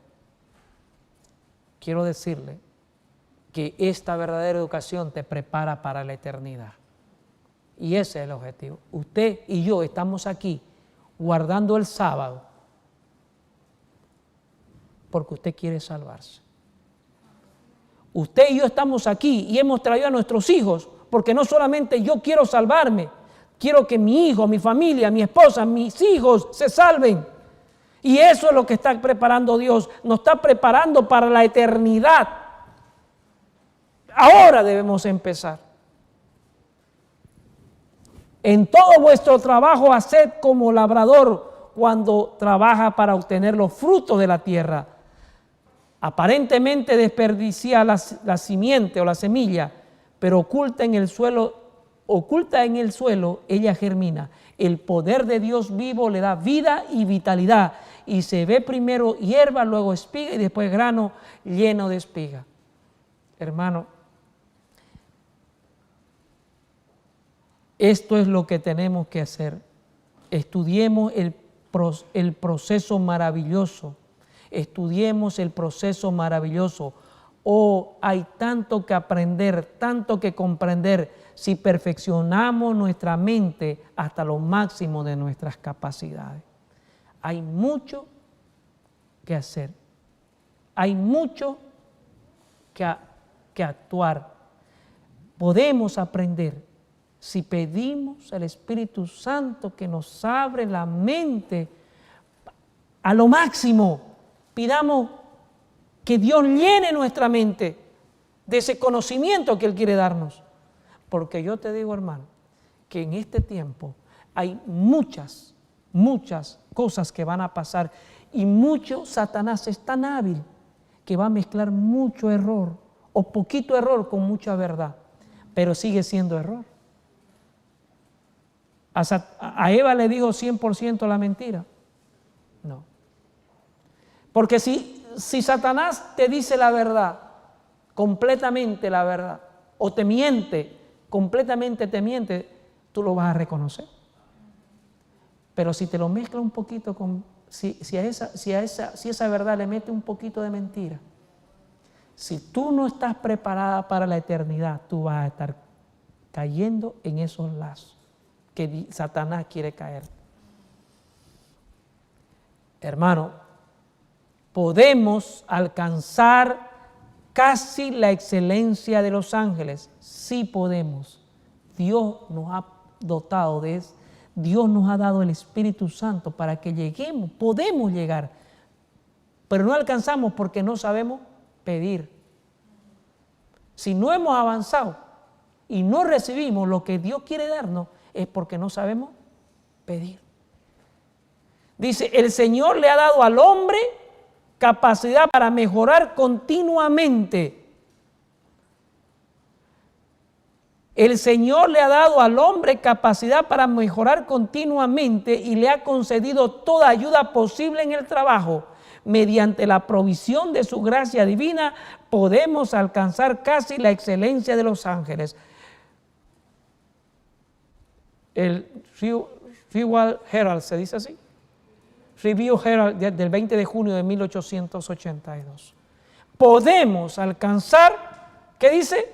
quiero decirle que esta verdadera educación te prepara para la eternidad. Y ese es el objetivo. Usted y yo estamos aquí guardando el sábado porque usted quiere salvarse. Usted y yo estamos aquí y hemos traído a nuestros hijos porque no solamente yo quiero salvarme, Quiero que mi hijo, mi familia, mi esposa, mis hijos se salven. Y eso es lo que está preparando Dios. Nos está preparando para la eternidad. Ahora debemos empezar. En todo vuestro trabajo, haced como labrador cuando trabaja para obtener los frutos de la tierra. Aparentemente desperdicia la simiente o la semilla, pero oculta en el suelo, ella germina. El poder de Dios vivo le da vida y vitalidad. Y se ve primero hierba, luego espiga y después grano lleno de espiga. Hermano, esto es lo que tenemos que hacer. Estudiemos el proceso maravilloso. Estudiemos el proceso maravilloso. Oh, hay tanto que aprender, tanto que comprender si perfeccionamos nuestra mente hasta lo máximo de nuestras capacidades. Hay mucho que hacer. Hay mucho que actuar. Podemos aprender si pedimos al Espíritu Santo que nos abre la mente a lo máximo. Pidamos que Dios llene nuestra mente de ese conocimiento que Él quiere darnos. Porque yo te digo, hermano, que en este tiempo hay muchas cosas que van a pasar y Satanás es tan hábil que va a mezclar mucho error o poquito error con mucha verdad, pero sigue siendo error. A Eva le dijo 100% la mentira. No. Porque si Satanás te dice la verdad, completamente la verdad, o te miente, completamente te miente, tú lo vas a reconocer. Pero si te lo mezcla un poquito con, si esa verdad le mete un poquito de mentira, si tú no estás preparada para la eternidad, tú vas a estar cayendo en esos lazos que Satanás quiere caer. Hermano, podemos alcanzar casi la excelencia de los ángeles. Sí podemos. Dios nos ha dotado de eso. Dios nos ha dado el Espíritu Santo para que lleguemos. Podemos llegar, pero no alcanzamos porque no sabemos pedir. Si no hemos avanzado y no recibimos lo que Dios quiere darnos, es porque no sabemos pedir. Dice, el Señor le ha dado al hombre capacidad para mejorar continuamente. El Señor le ha dado al hombre capacidad para mejorar continuamente y le ha concedido toda ayuda posible en el trabajo. Mediante la provisión de su gracia divina podemos alcanzar casi la excelencia de los ángeles. El Review Herald, ¿se dice así? Review Herald del 20 de junio de 1882. Podemos alcanzar, ¿qué dice?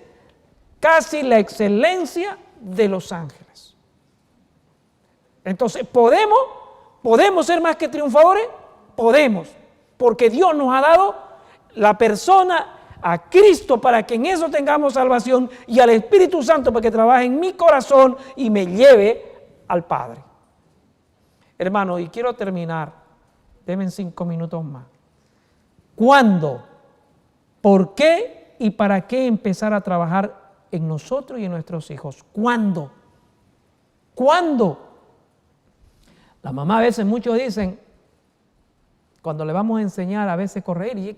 Casi la excelencia de los ángeles. Entonces, ¿podemos ser más que triunfadores? Podemos, porque Dios nos ha dado la persona a Cristo para que en eso tengamos salvación y al Espíritu Santo para que trabaje en mi corazón y me lleve al Padre. Hermano, y quiero terminar, denme 5 minutos más. ¿Cuándo? ¿Por qué y para qué empezar a trabajar en nosotros y en nuestros hijos? ¿Cuándo? ¿Cuándo? La mamá a veces, muchos dicen, cuando le vamos a enseñar a veces correr, y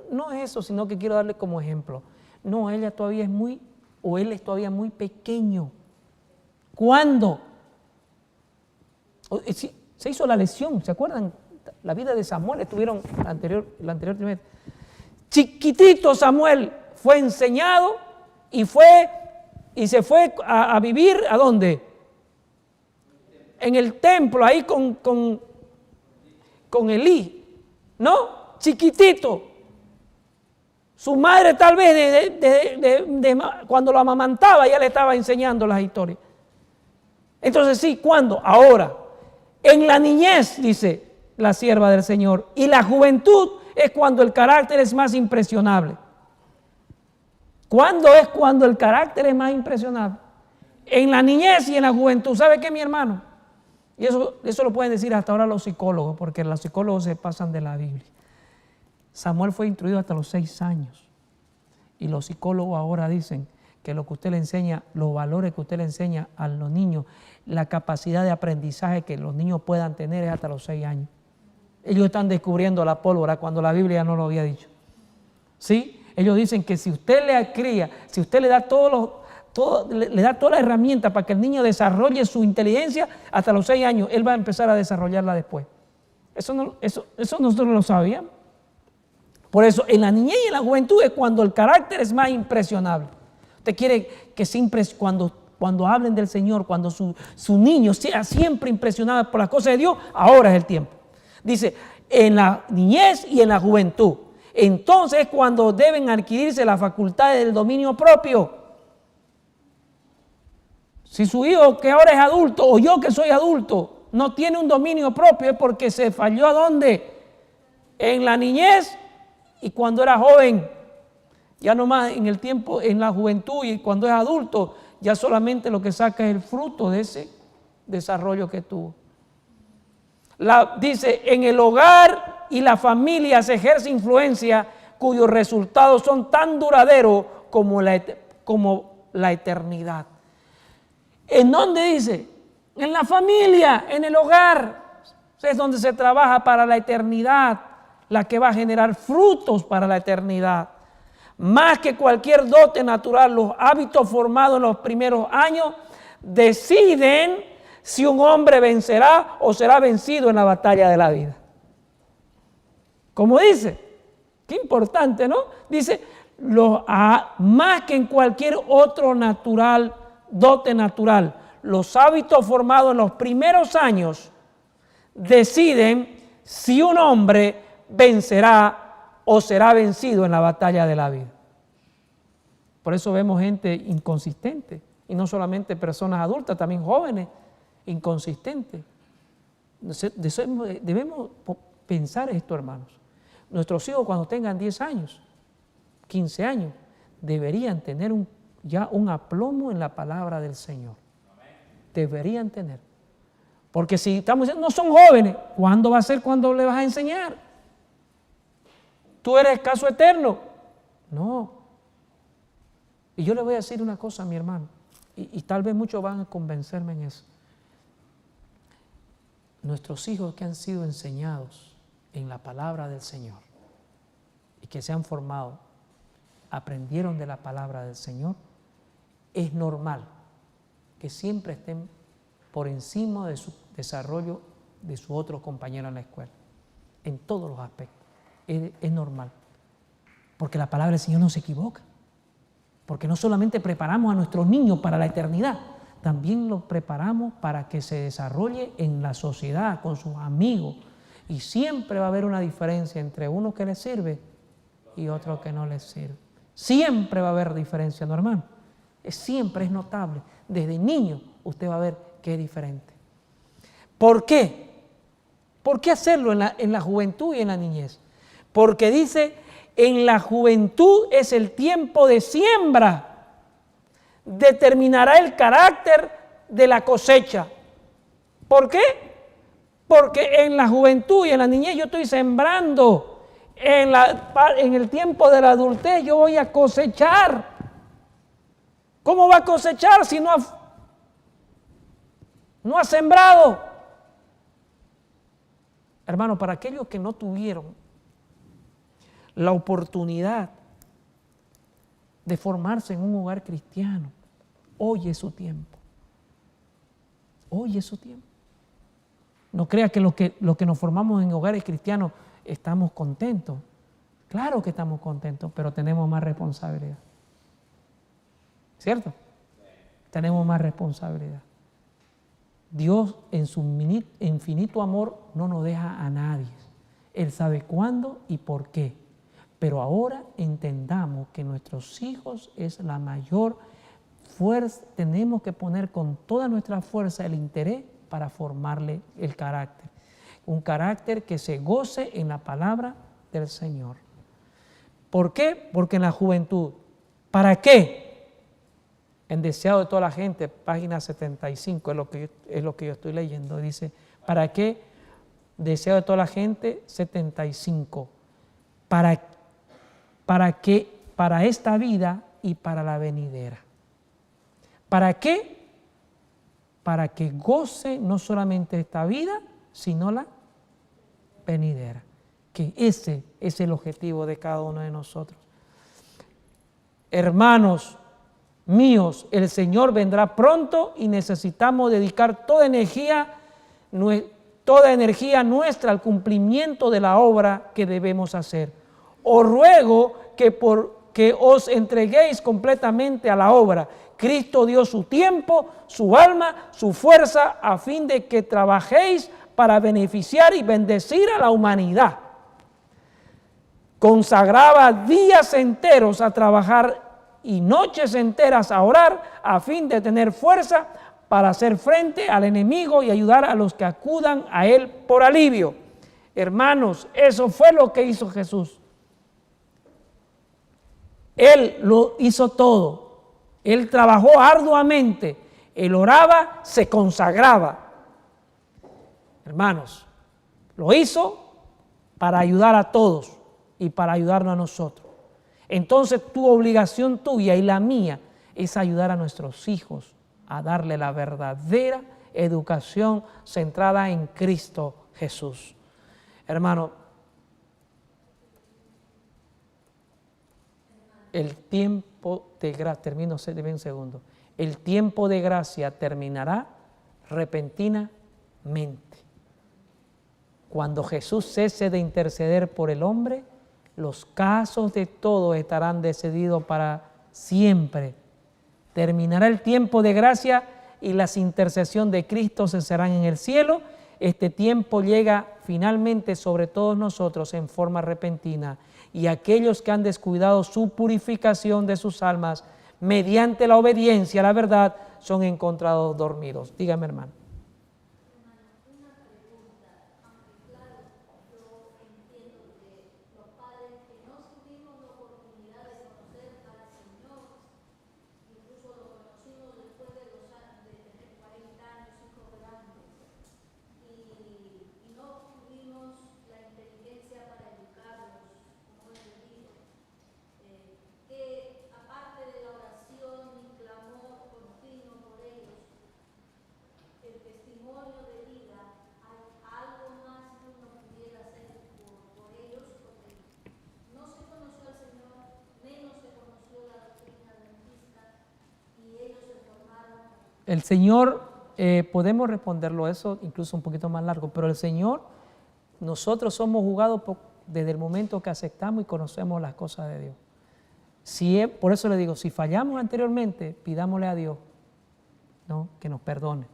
no es eso, sino que quiero darle como ejemplo. No, ella todavía es muy, o él es todavía muy pequeño. ¿Cuándo? Se hizo la lesión, ¿se acuerdan? La vida de Samuel, estuvieron la anterior trimestre. Chiquitito Samuel fue enseñado y se fue a vivir, ¿a dónde? En el templo, ahí con Elí, ¿no? Chiquitito. Su madre tal vez cuando lo amamantaba ya le estaba enseñando las historias. Entonces sí, ¿cuándo? Ahora. En la niñez, dice la sierva del Señor, y la juventud es cuando el carácter es más impresionable. ¿Cuándo es cuando el carácter es más impresionable? en la niñez y en la juventud. ¿Sabe qué, mi hermano? Y eso lo pueden decir hasta ahora los psicólogos, porque los psicólogos se pasan de la Biblia. Samuel fue instruido hasta los 6 años. Y los psicólogos ahora dicen que lo que usted le enseña, los valores que usted le enseña a los niños, la capacidad de aprendizaje que los niños puedan tener es hasta los 6 años. Ellos están descubriendo la pólvora cuando la Biblia no lo había dicho. ¿Sí? Ellos dicen que si usted le cría, si usted le da le da toda la herramienta para que el niño desarrolle su inteligencia hasta los 6 años, él va a empezar a desarrollarla después. Eso nosotros lo sabíamos. Por eso, en la niñez y en la juventud es cuando el carácter es más impresionable. Usted quiere que siempre, cuando hablen del Señor, cuando su niño sea siempre impresionado por las cosas de Dios, ahora es el tiempo. Dice, en la niñez y en la juventud. Entonces es cuando deben adquirirse las facultades del dominio propio. Si su hijo que ahora es adulto o yo que soy adulto no tiene un dominio propio es porque se falló ¿a dónde? En la niñez y cuando era joven. Ya nomás en el tiempo, en la juventud y cuando es adulto, ya solamente lo que saca es el fruto de ese desarrollo que tuvo. Dice, en el hogar y la familia se ejerce influencia cuyos resultados son tan duraderos como la eternidad. ¿En dónde dice? En la familia, en el hogar. Es donde se trabaja para la eternidad, la que va a generar frutos para la eternidad. Más que cualquier dote natural, los hábitos formados en los primeros años deciden si un hombre vencerá o será vencido en la batalla de la vida. Como dice, qué importante, ¿no? Dice, más que en cualquier otro dote natural, los hábitos formados en los primeros años deciden si un hombre vencerá o será vencido en la batalla de la vida. Por eso vemos gente inconsistente, y no solamente personas adultas, también jóvenes inconsistentes. Debemos pensar esto, hermanos. Nuestros hijos cuando tengan 10 años, 15 años, deberían tener ya un aplomo en la palabra del Señor. Deberían tener. Porque si estamos diciendo, no son jóvenes, ¿cuándo va a ser cuando le vas a enseñar? ¿Tú eres caso eterno? No. Y yo le voy a decir una cosa a mi hermano, y tal vez muchos van a convencerme en eso. Nuestros hijos que han sido enseñados en la palabra del Señor y que se han formado, aprendieron de la palabra del Señor, es normal que siempre estén por encima de su desarrollo de sus otros compañeros en la escuela, en todos los aspectos. Es normal, porque la palabra del Señor no se equivoca, porque no solamente preparamos a nuestros niños para la eternidad, también los preparamos para que se desarrolle en la sociedad, con sus amigos, y siempre va a haber una diferencia entre uno que le sirve y otro que no le sirve. Siempre va a haber diferencia, ¿no, hermano? Siempre es notable. Desde niño usted va a ver que es diferente. ¿Por qué? ¿Por qué hacerlo en la juventud y en la niñez? Porque dice, en la juventud es el tiempo de siembra. Determinará el carácter de la cosecha. ¿Por qué? Porque en la juventud y en la niñez yo estoy sembrando. En el tiempo de la adultez yo voy a cosechar. ¿Cómo va a cosechar si no ha sembrado? Hermano, para aquellos que no tuvieron la oportunidad de formarse en un hogar cristiano, hoy es su tiempo. Hoy es su tiempo. No crea que los que nos formamos en hogares cristianos estamos contentos. Claro que estamos contentos, pero tenemos más responsabilidad. ¿Cierto? Tenemos más responsabilidad. Dios en su infinito amor no nos deja a nadie. Él sabe cuándo y por qué. Pero ahora entendamos que nuestros hijos es la mayor fuerza. Tenemos que poner con toda nuestra fuerza el interés para formarle el carácter. Un carácter que se goce en la palabra del Señor. ¿Por qué? Porque en la juventud. ¿Para qué? En Deseo de toda la gente, página 75, es lo que yo estoy leyendo. Dice, ¿para qué? Deseo de toda la gente, 75. ¿Para qué? Para esta vida y para la venidera. ¿Para qué? Para que goce no solamente esta vida, sino la venidera. Que ese es el objetivo de cada uno de nosotros. Hermanos míos, el Señor vendrá pronto y necesitamos dedicar toda energía nuestra al cumplimiento de la obra que debemos hacer. Os ruego que os entreguéis completamente a la obra. Cristo dio su tiempo, su alma, su fuerza, a fin de que trabajéis para beneficiar y bendecir a la humanidad. Consagraba días enteros a trabajar y noches enteras a orar, a fin de tener fuerza para hacer frente al enemigo y ayudar a los que acudan a él por alivio. Hermanos, eso fue lo que hizo Jesús. Él lo hizo todo. Él trabajó arduamente. Él oraba, se consagraba. Hermanos, lo hizo para ayudar a todos y para ayudarnos a nosotros. Entonces tu obligación tuya y la mía es ayudar a nuestros hijos a darle la verdadera educación centrada en Cristo Jesús. Hermano, el tiempo de gracia, termino en un segundo, el tiempo de gracia terminará repentinamente. Cuando Jesús cese de interceder por el hombre, los casos de todos estarán decididos para siempre. Terminará el tiempo de gracia y las intercesiones de Cristo cesarán en el cielo. Este tiempo llega finalmente sobre todos nosotros en forma repentina, y aquellos que han descuidado su purificación de sus almas mediante la obediencia a la verdad son encontrados dormidos. Dígame, hermano. El Señor, podemos responderlo eso incluso un poquito más largo, pero el Señor, nosotros somos jugados desde el momento que aceptamos y conocemos las cosas de Dios. Por eso le digo, si fallamos anteriormente, pidámosle a Dios, ¿no?, que nos perdone.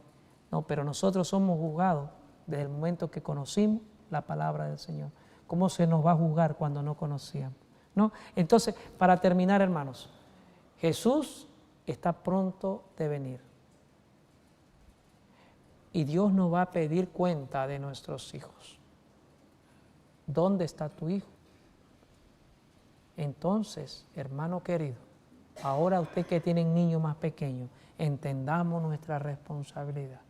No, pero nosotros somos juzgados desde el momento que conocimos la palabra del Señor. ¿Cómo se nos va a juzgar cuando no conocíamos? ¿No? Entonces, para terminar, hermanos, Jesús está pronto de venir. Y Dios nos va a pedir cuenta de nuestros hijos. ¿Dónde está tu hijo? Entonces, hermano querido, ahora usted que tiene niños más pequeños, entendamos nuestra responsabilidad.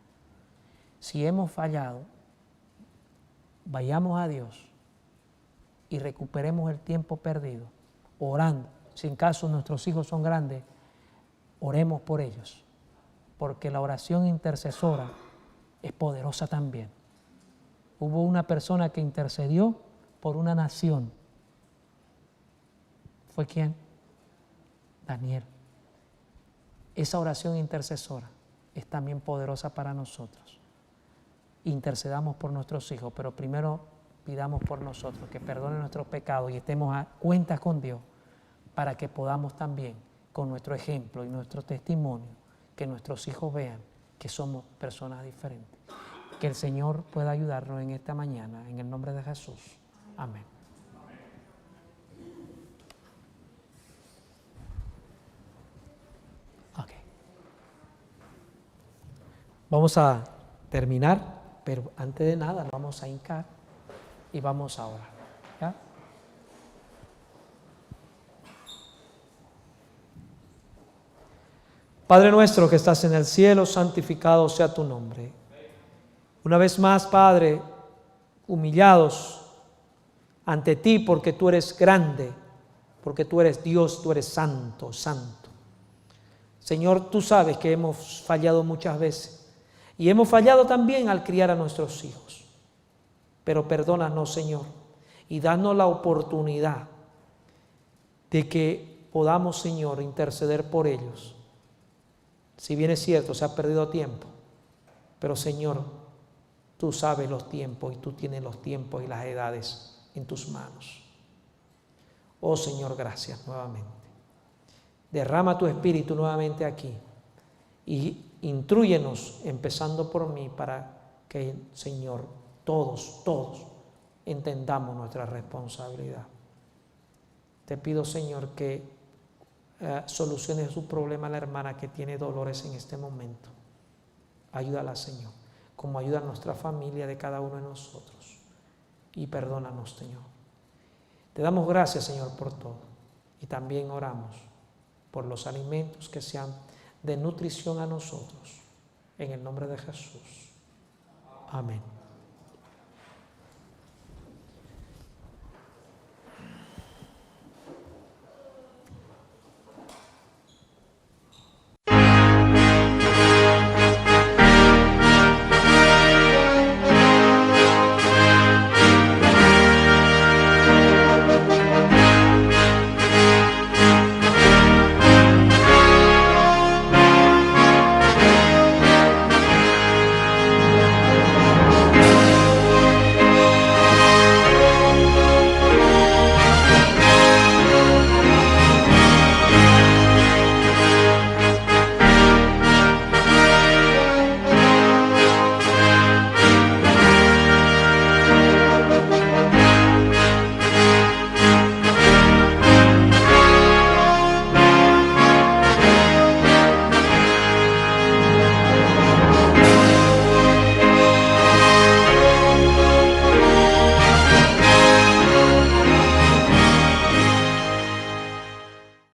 Si hemos fallado, vayamos a Dios y recuperemos el tiempo perdido, orando. Si en caso nuestros hijos son grandes, oremos por ellos, porque la oración intercesora es poderosa también. Hubo una persona que intercedió por una nación. ¿Fue quién? Daniel. Esa oración intercesora es también poderosa para nosotros. Intercedamos por nuestros hijos, pero primero pidamos por nosotros, que perdone nuestros pecados y estemos a cuentas con Dios, para que podamos también, con nuestro ejemplo y nuestro testimonio, que nuestros hijos vean que somos personas diferentes. Que el Señor pueda ayudarnos en esta mañana, en el nombre de Jesús. Amén. Ok. Vamos a terminar, pero antes de nada vamos a hincar y vamos a orar. ¿Ya? Padre nuestro que estás en el cielo, santificado sea tu nombre. Una vez más, Padre, humillados ante ti porque tú eres grande, porque tú eres Dios, tú eres santo, santo. Señor, tú sabes que hemos fallado muchas veces y hemos fallado también al criar a nuestros hijos. Pero perdónanos, Señor, y danos la oportunidad de que podamos, Señor, interceder por ellos. Si bien es cierto, se ha perdido tiempo, pero Señor, tú sabes los tiempos y tú tienes los tiempos y las edades en tus manos. Oh Señor, gracias nuevamente. Derrama tu espíritu nuevamente aquí y intrúyenos, empezando por mí, para que, Señor, todos entendamos nuestra responsabilidad. Te pido, Señor, que solucione su problema a la hermana que tiene dolores en este momento. Ayúdala, Señor, como ayuda a nuestra familia de cada uno de nosotros. Y perdónanos, Señor. Te damos gracias, Señor, por todo. Y también oramos por los alimentos que sean de nutrición a nosotros. En el nombre de Jesús. Amén.